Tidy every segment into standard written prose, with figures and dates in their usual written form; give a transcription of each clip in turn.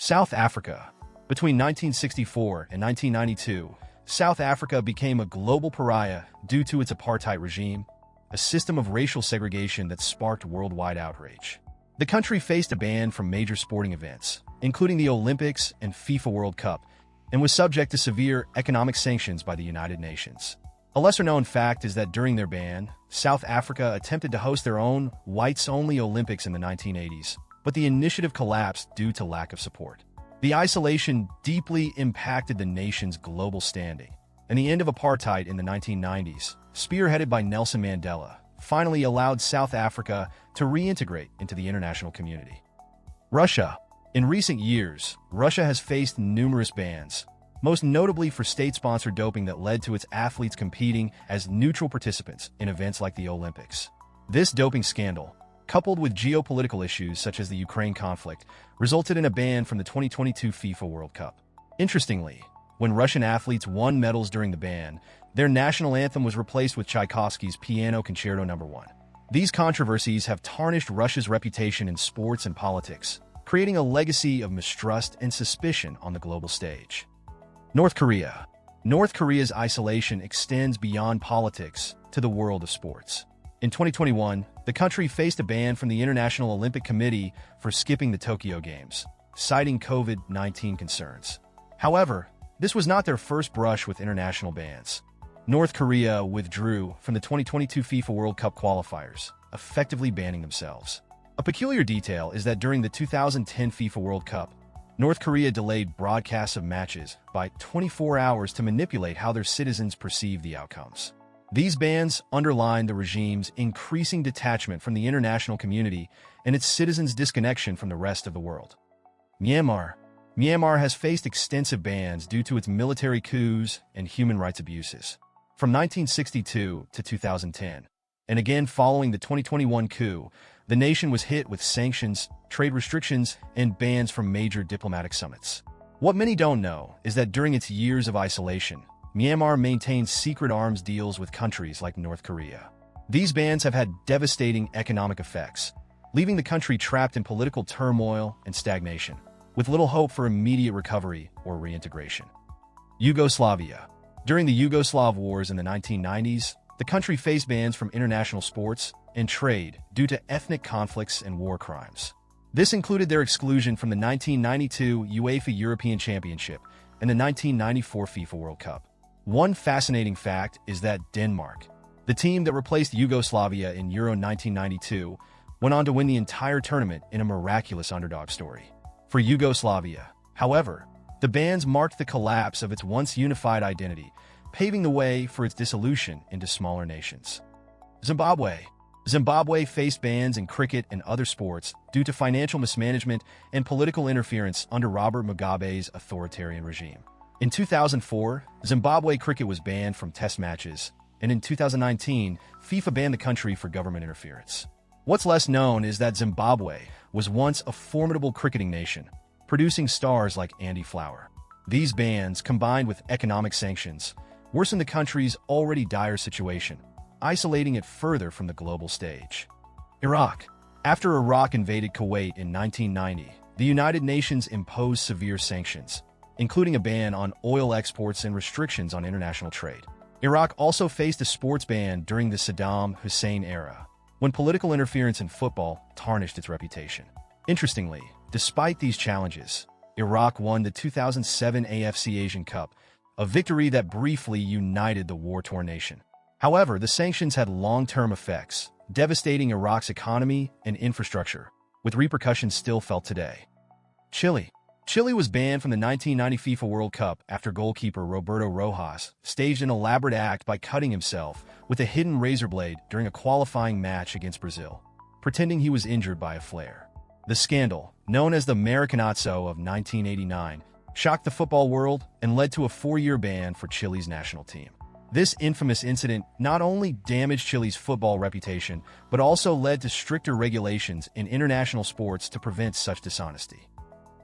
South Africa. Between 1964 and 1992, South Africa became a global pariah due to its apartheid regime, a system of racial segregation that sparked worldwide outrage. The country faced a ban from major sporting events, including the Olympics and FIFA World Cup, and was subject to severe economic sanctions by the United Nations. A lesser-known fact is that during their ban, South Africa attempted to host their own whites-only Olympics in the 1980s, but the initiative collapsed due to lack of support. The isolation deeply impacted the nation's global standing, and the end of apartheid in the 1990s, spearheaded by Nelson Mandela, finally allowed South Africa to reintegrate into the international community. Russia. In recent years, Russia has faced numerous bans, most notably for state-sponsored doping that led to its athletes competing as neutral participants in events like the Olympics. This doping scandal, coupled with geopolitical issues such as the Ukraine conflict, resulted in a ban from the 2022 FIFA World Cup. Interestingly, when Russian athletes won medals during the ban, their national anthem was replaced with Tchaikovsky's Piano Concerto No. 1. These controversies have tarnished Russia's reputation in sports and politics, creating a legacy of mistrust and suspicion on the global stage. North Korea. North Korea's isolation extends beyond politics to the world of sports. In 2021, the country faced a ban from the International Olympic Committee for skipping the Tokyo Games, citing COVID-19 concerns. However, this was not their first brush with international bans. North Korea withdrew from the 2022 FIFA World Cup qualifiers, effectively banning themselves. A peculiar detail is that during the 2010 FIFA World Cup, North Korea delayed broadcasts of matches by 24 hours to manipulate how their citizens perceive the outcomes. These bans underline the regime's increasing detachment from the international community and its citizens' disconnection from the rest of the world. Myanmar. Myanmar has faced extensive bans due to its military coups and human rights abuses. From 1962 to 2010, and again following the 2021 coup, the nation was hit with sanctions, trade restrictions, and bans from major diplomatic summits. What many don't know is that during its years of isolation, Myanmar maintained secret arms deals with countries like North Korea. These bans have had devastating economic effects, leaving the country trapped in political turmoil and stagnation, with little hope for immediate recovery or reintegration. Yugoslavia. During the Yugoslav wars in the 1990s, the country faced bans from international sports and trade due to ethnic conflicts and war crimes. This included their exclusion from the 1992 UEFA European Championship and the 1994 FIFA World Cup. One fascinating fact is that Denmark, the team that replaced Yugoslavia in Euro 1992, went on to win the entire tournament in a miraculous underdog story. For Yugoslavia, however, the bans marked the collapse of its once unified identity, paving the way for its dissolution into smaller nations. Zimbabwe. Zimbabwe faced bans in cricket and other sports due to financial mismanagement and political interference under Robert Mugabe's authoritarian regime. In 2004, Zimbabwe cricket was banned from test matches, and in 2019, FIFA banned the country for government interference. What's less known is that Zimbabwe was once a formidable cricketing nation, producing stars like Andy Flower. These bans, combined with economic sanctions, worsened the country's already dire situation, isolating it further from the global stage. Iraq. After Iraq invaded Kuwait in 1990, the United Nations imposed severe sanctions, including a ban on oil exports and restrictions on international trade. Iraq also faced a sports ban during the Saddam Hussein era, when political interference in football tarnished its reputation. Interestingly, despite these challenges, Iraq won the 2007 AFC Asian Cup, a victory that briefly united the war-torn nation. However, the sanctions had long-term effects, devastating Iraq's economy and infrastructure, with repercussions still felt today. Chile. Chile was banned from the 1990 FIFA World Cup after goalkeeper Roberto Rojas staged an elaborate act by cutting himself with a hidden razor blade during a qualifying match against Brazil, pretending he was injured by a flare. The scandal, known as the Maracanazo of 1989, shocked the football world and led to a 4-year ban for Chile's national team. This infamous incident not only damaged Chile's football reputation, but also led to stricter regulations in international sports to prevent such dishonesty.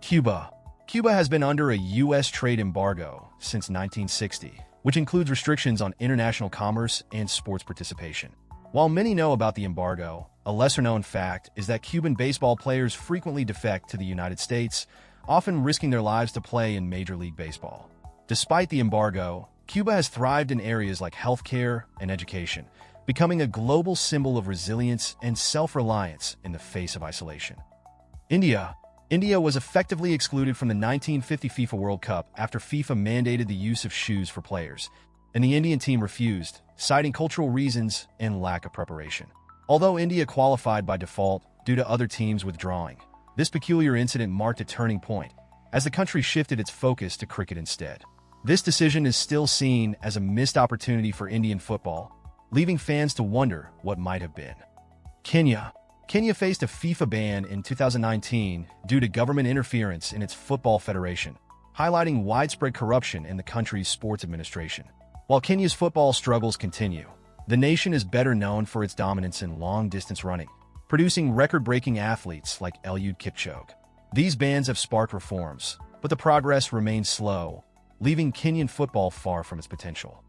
Cuba. Cuba has been under a U.S. trade embargo since 1960, which includes restrictions on international commerce and sports participation. While many know about the embargo, a lesser-known fact is that Cuban baseball players frequently defect to the United States, often risking their lives to play in Major League Baseball. Despite the embargo, Cuba has thrived in areas like healthcare and education, becoming a global symbol of resilience and self-reliance in the face of isolation. India. India was effectively excluded from the 1950 FIFA World Cup after FIFA mandated the use of shoes for players, and the Indian team refused, citing cultural reasons and lack of preparation. Although India qualified by default due to other teams withdrawing, this peculiar incident marked a turning point, as the country shifted its focus to cricket instead. This decision is still seen as a missed opportunity for Indian football, leaving fans to wonder what might have been. Kenya. Kenya faced a FIFA ban in 2019 due to government interference in its football federation, highlighting widespread corruption in the country's sports administration. While Kenya's football struggles continue, the nation is better known for its dominance in long-distance running, producing record-breaking athletes like Eliud Kipchoge. These bans have sparked reforms, but the progress remains slow, leaving Kenyan football far from its potential.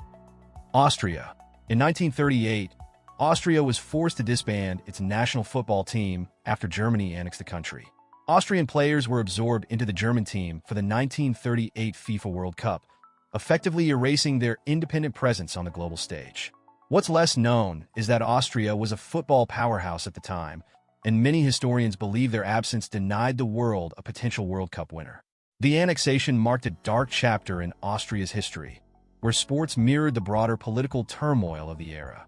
Austria. In 1938, Austria was forced to disband its national football team after Germany annexed the country. Austrian players were absorbed into the German team for the 1938 FIFA World Cup, effectively erasing their independent presence on the global stage. What's less known is that Austria was a football powerhouse at the time, and many historians believe their absence denied the world a potential World Cup winner. The annexation marked a dark chapter in Austria's history, where sports mirrored the broader political turmoil of the era.